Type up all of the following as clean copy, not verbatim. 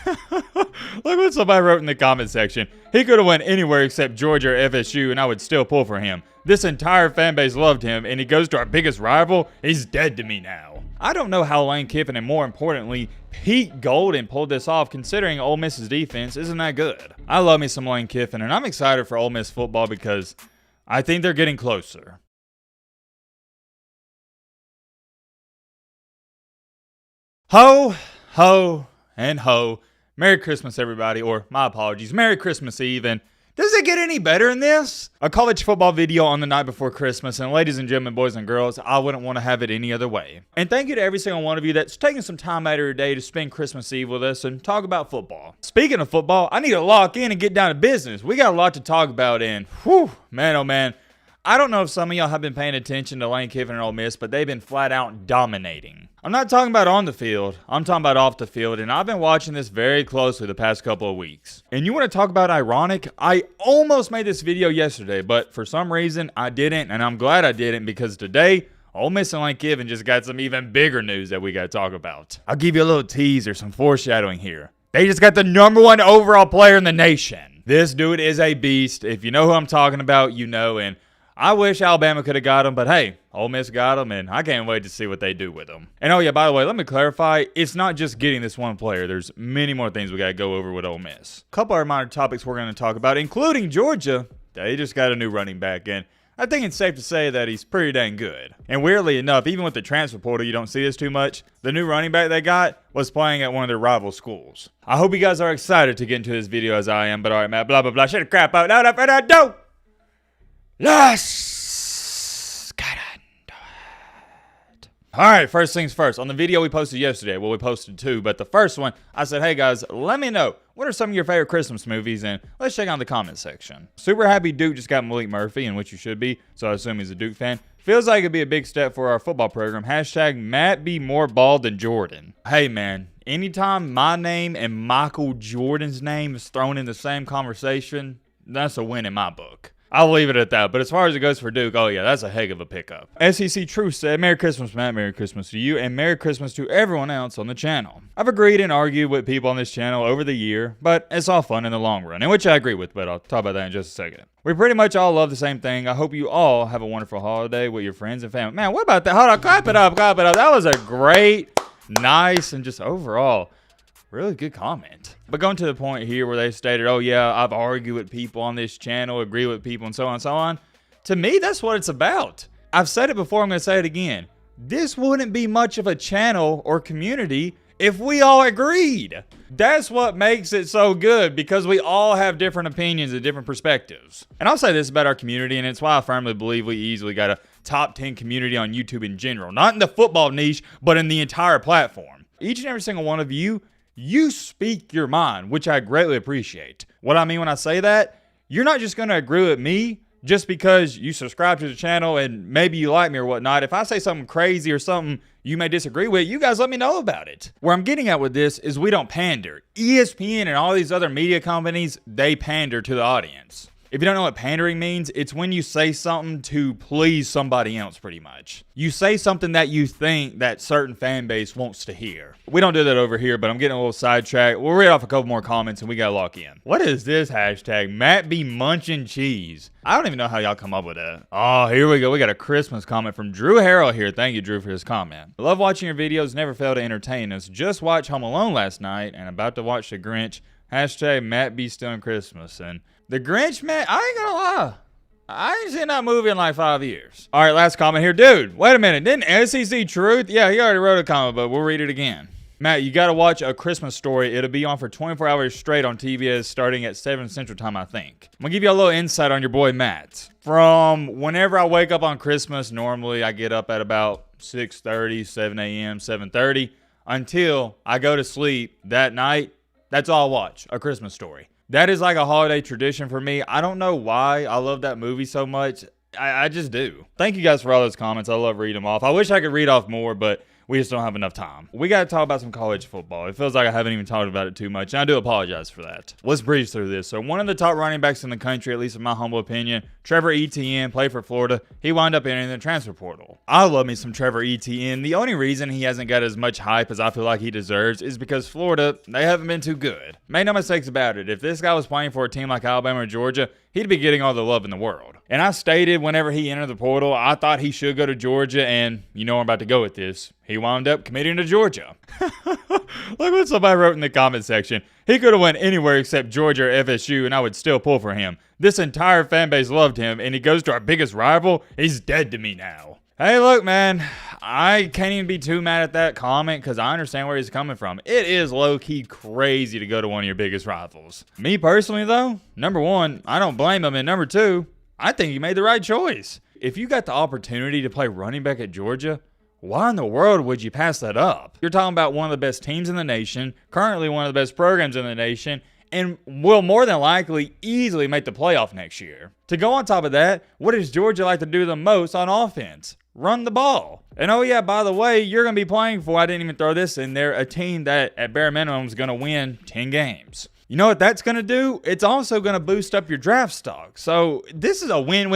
Look what somebody wrote in the comment section. He could have went anywhere except Georgia or FSU, and I would still pull for him. This entire fan base loved him, and he goes to our biggest rival. He's dead to me now. I don't know how Lane Kiffin and, more importantly, Pete Golden pulled this off, considering Ole Miss's defense isn't that good. I love me some Lane Kiffin, and I'm excited for Ole Miss football because I think they're getting closer. Ho, ho, and ho. Merry Christmas, everybody, or my apologies, Merry Christmas Eve, and does it get any better than this? A college football video on the night before Christmas, and ladies and gentlemen, boys and girls, I wouldn't want to have it any other way. And thank you to every single one of you that's taking some time out of your day to spend Christmas Eve with us and talk about football. Speaking of football, I need to lock in and get down to business. We got a lot to talk about, and whew, man, oh man. I don't know if some of y'all have been paying attention to Lane Kiffin and Ole Miss, but they've been flat out dominating. I'm not talking about on the field, I'm talking about off the field, and I've been watching this very closely the past couple of weeks. And you want to talk about ironic? I almost made this video yesterday, but for some reason I didn't, and I'm glad I didn't because today, Ole Miss and Lane Kiffin just got some even bigger news that we got to talk about. I'll give you a little teaser, some foreshadowing here. They just got the #1 overall player in the nation. This dude is a beast. If you know who I'm talking about, you know, and I wish Alabama could have got him, but hey, Ole Miss got him, and I can't wait to see what they do with him. And oh yeah, by the way, let me clarify, it's not just getting this one player. There's many more things we got to go over with Ole Miss. A couple other minor topics we're going to talk about, including Georgia. They just got a new running back, and I think it's safe to say that he's pretty dang good. And weirdly enough, even with the transfer portal, you don't see this too much. The new running back they got was playing at one of their rival schools. I hope you guys are excited to get into this video as I am, but all right, Matt, blah, blah, blah. Shut the crap out. Now, further ado. Let's get into it. Alright, first things first. On the video we posted yesterday, well, we posted two, but the first one, I said, hey guys, let me know, what are some of your favorite Christmas movies? And let's check out the comment section. Super happy Duke just got Malik Murphy, in which you should be, so I assume he's a Duke fan. Feels like it'd be a big step for our football program. Hashtag Matt be more bald than Jordan. Hey man, anytime my name and Michael Jordan's name is thrown in the same conversation, that's a win in my book. I'll leave it at that. But as far as it goes for Duke, oh yeah, that's a heck of a pickup. SEC Truth said, Merry Christmas, Matt. Merry Christmas to you, and Merry Christmas to everyone else on the channel. I've agreed and argued with people on this channel over the year, but it's all fun in the long run, and which I agree with, but I'll talk about that in just a second. We pretty much all love the same thing. I hope you all have a wonderful holiday with your friends and family. Man, what about that? Hold on, clap it up, clap it up. That was a great, nice, and just overall really good comment. But going to the point here where they stated, oh yeah, I've argued with people on this channel, agree with people, and so on and so on. To me, that's what it's about. I've said it before, I'm going to say it again. This wouldn't be much of a channel or community if we all agreed. That's what makes it so good, because we all have different opinions and different perspectives. And I'll say this about our community, and it's why I firmly believe we easily got a top 10 community on YouTube in general. Not in the football niche, but in the entire platform. Each and every single one of you, you speak your mind, which I greatly appreciate. What I mean when I say that, you're not just going to agree with me just because you subscribe to the channel and maybe you like me or whatnot. If I say something crazy or something you may disagree with, you guys let me know about it. Where I'm getting at with this is we don't pander. ESPN and all these other media companies, they pander to the audience. If you don't know what pandering means, it's when you say something to please somebody else, pretty much. You say something that you think that certain fan base wants to hear. We don't do that over here, but I'm getting a little sidetracked. We'll read off a couple more comments and we gotta lock in. What is this hashtag? Matt be munching cheese. I don't even know how y'all come up with that. Oh, here we go. We got a Christmas comment from Drew Harrell here. Thank you, Drew, for his comment. I love watching your videos. Never fail to entertain us. Just watched Home Alone last night and about to watch The Grinch. Hashtag Matt be still on Christmas. And The Grinch, man, I ain't gonna lie, I ain't seen that movie in like 5 years. All right, last comment here. Dude, wait a minute. Didn't SEC Truth? Yeah, he already wrote a comment, but we'll read it again. Matt, you got to watch A Christmas Story. It'll be on for 24 hours straight on TBS starting at 7 Central Time, I think. I'm going to give you a little insight on your boy Matt. From whenever I wake up on Christmas, normally I get up at about 6:30, 7 a.m., 7:30, until I go to sleep that night. That's all I watch, A Christmas Story. That is like a holiday tradition for me. I don't know why I love that movie so much. I just do. Thank you guys for all those comments. I love reading them off. I wish I could read off more, but We just don't have enough time. We got to talk about some college football. It feels like I haven't even talked about it too much, and I do apologize for that. Let's breeze through this. So one of the top running backs in the country, at least in my humble opinion, Trevor Etienne, played for Florida. He wound up entering the transfer portal. I love me some Trevor Etienne. The only reason he hasn't got as much hype as I feel like he deserves is because Florida, they haven't been too good. Make no mistakes about it. If this guy was playing for a team like Alabama or Georgia, he'd be getting all the love in the world. And I stated whenever he entered the portal, I thought he should go to Georgia, and you know where I'm about to go with this. He wound up committing to Georgia. Look what somebody wrote in the comment section. He could have went anywhere except Georgia or FSU, and I would still pull for him. This entire fan base loved him, and he goes to our biggest rival. He's dead to me now. Hey, look, man, I can't even be too mad at that comment because I understand where he's coming from. It is low-key crazy to go to one of your biggest rivals. Me personally, though, number one, I don't blame him, and number two, I think he made the right choice. If you got the opportunity to play running back at Georgia, why in the world would you pass that up? You're talking about one of the best teams in the nation, currently one of the best programs in the nation, and will more than likely easily make the playoff next year. To go on top of that, what does Georgia like to do the most on offense? Run the ball. And oh yeah, by the way, you're going to be playing for, I didn't even throw this in there, a team that at bare minimum is going to win 10 games. You know what that's going to do? It's also going to boost up your draft stock. So this is a win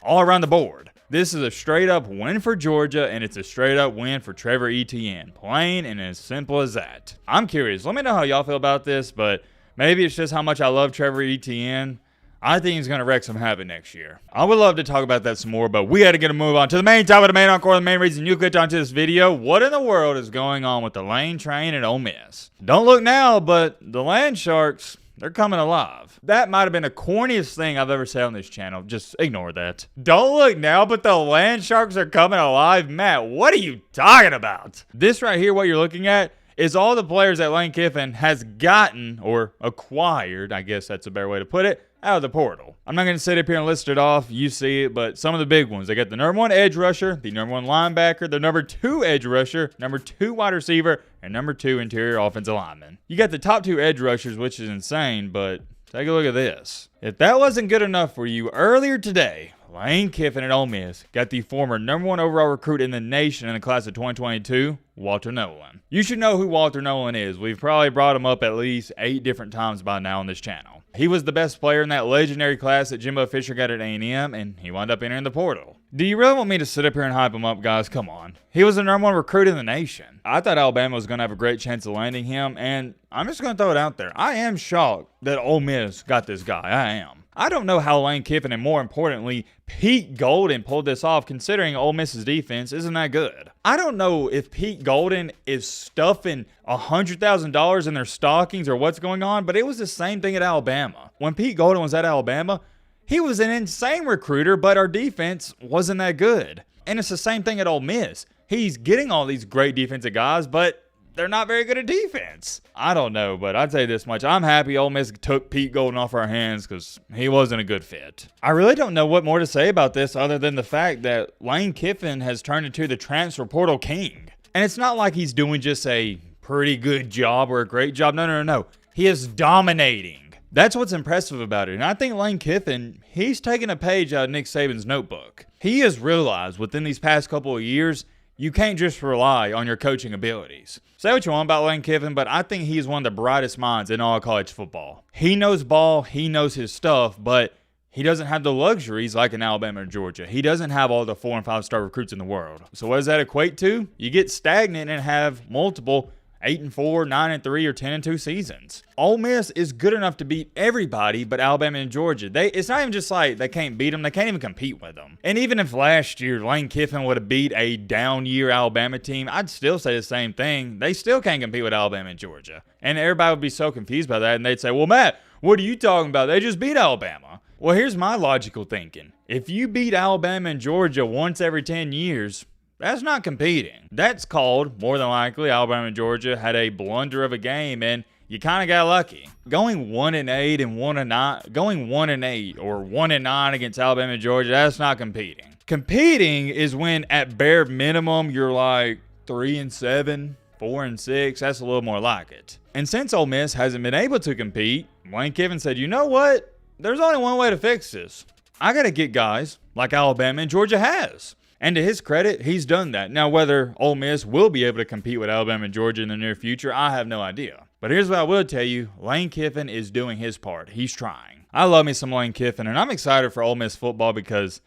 all around the board. This is a straight up win for Georgia, and it's a straight up win for Trevor Etienne. Plain and as simple as that. I'm curious. Let me know how y'all feel about this, but maybe it's just how much I love Trevor Etienne. I think he's going to wreak some havoc next year. I would love to talk about that some more, but we got to get a move on to the main topic, the main encore, the main reason you clicked onto this video. What in the world is going on with the Lane train at Ole Miss? Don't look now, but the Land Sharks, they're coming alive. That might have been the corniest thing I've ever said on this channel. Just ignore that. Don't look now, but the Land Sharks are coming alive. Matt, what are you talking about? This right here, what you're looking at, is all the players that Lane Kiffin has gotten or acquired, I guess that's a better way to put it, out of the portal. I'm not going to sit up here and list it off. You see it, but some of the big ones. They got the number 1 edge rusher, the number 1 linebacker, the number 2 edge rusher, number 2 wide receiver, and number 2 interior offensive lineman. You got the top 2 edge rushers, which is insane, but take a look at this. If that wasn't good enough for you, earlier today, Lane Kiffin at Ole Miss got the former number 1 overall recruit in the nation in the class of 2022, Walter Nolan. You should know who Walter Nolan is. We've probably brought him up at least 8 different times by now on this channel. He was the best player in that legendary class that Jimbo Fisher got at A&M, and he wound up entering the portal. Do you really want me to sit up here and hype him up, guys? Come on. He was the number 1 recruit in the nation. I thought Alabama was going to have a great chance of landing him, and I'm just going to throw it out there. I am shocked that Ole Miss got this guy. I am. I don't know how Lane Kiffin and, more importantly, Pete Golden pulled this off, considering Ole Miss's defense isn't that good. I don't know if Pete Golden is stuffing $100,000 in their stockings or what's going on, but it was the same thing at Alabama. When Pete Golden was at Alabama, he was an insane recruiter, but our defense wasn't that good. And it's the same thing at Ole Miss. He's getting all these great defensive guys, but they're not very good at defense. I don't know, but I'd say this much. I'm happy Ole Miss took Pete Golden off our hands because he wasn't a good fit. I really don't know what more to say about this other than the fact that Lane Kiffin has turned into the transfer portal king. And it's not like he's doing just a pretty good job or a great job. No. He is dominating. That's what's impressive about it. And I think Lane Kiffin, he's taking a page out of Nick Saban's notebook. He has realized within these past couple of years, you can't just rely on your coaching abilities. Say what you want about Lane Kiffin, but I think he's one of the brightest minds in all college football. He knows ball, he knows his stuff, but he doesn't have the luxuries like in Alabama or Georgia. He doesn't have all the 4- and 5-star recruits in the world. So what does that equate to? You get stagnant and have multiple 8-4, 9-3, or 10-2 seasons. Ole Miss is good enough to beat everybody but Alabama and Georgia. It's not even just like they can't beat them, they can't even compete with them. And even if last year Lane Kiffin would have beat a down year Alabama team, I'd still say the same thing. They still can't compete with Alabama and Georgia. And everybody would be so confused by that, and they'd say, well, Matt, what are you talking about? They just beat Alabama. Well, here's my logical thinking. If you beat Alabama and Georgia once every 10 years, that's not competing. That's called, more than likely, Alabama and Georgia had a blunder of a game, and you kind of got lucky. Going 1-8 and 1-9, going 1-8 or 1-9 against Alabama and Georgia, that's not competing. Competing is when, at bare minimum, you're like 3-7, 4-6. That's a little more like it. And since Ole Miss hasn't been able to compete, Lane Kiffin said, you know what? There's only one way to fix this. I got to get guys like Alabama and Georgia has. And to his credit, he's done that. Now, whether Ole Miss will be able to compete with Alabama and Georgia in the near future, I have no idea. But here's what I will tell you. Lane Kiffin is doing his part. He's trying. I love me some Lane Kiffin, and I'm excited for Ole Miss football because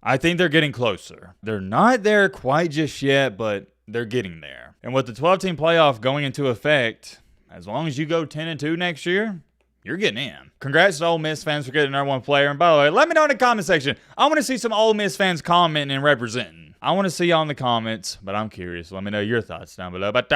I think they're getting closer. They're not there quite just yet, but they're getting there. And with the 12-team playoff going into effect, as long as you go 10-2 next year, you're getting in. Congrats to Ole Miss fans for getting their #1 player. And by the way, let me know in the comment section. I want to see some Ole Miss fans commenting and representing. I want to see y'all in the comments, but I'm curious. Let me know your thoughts down below. But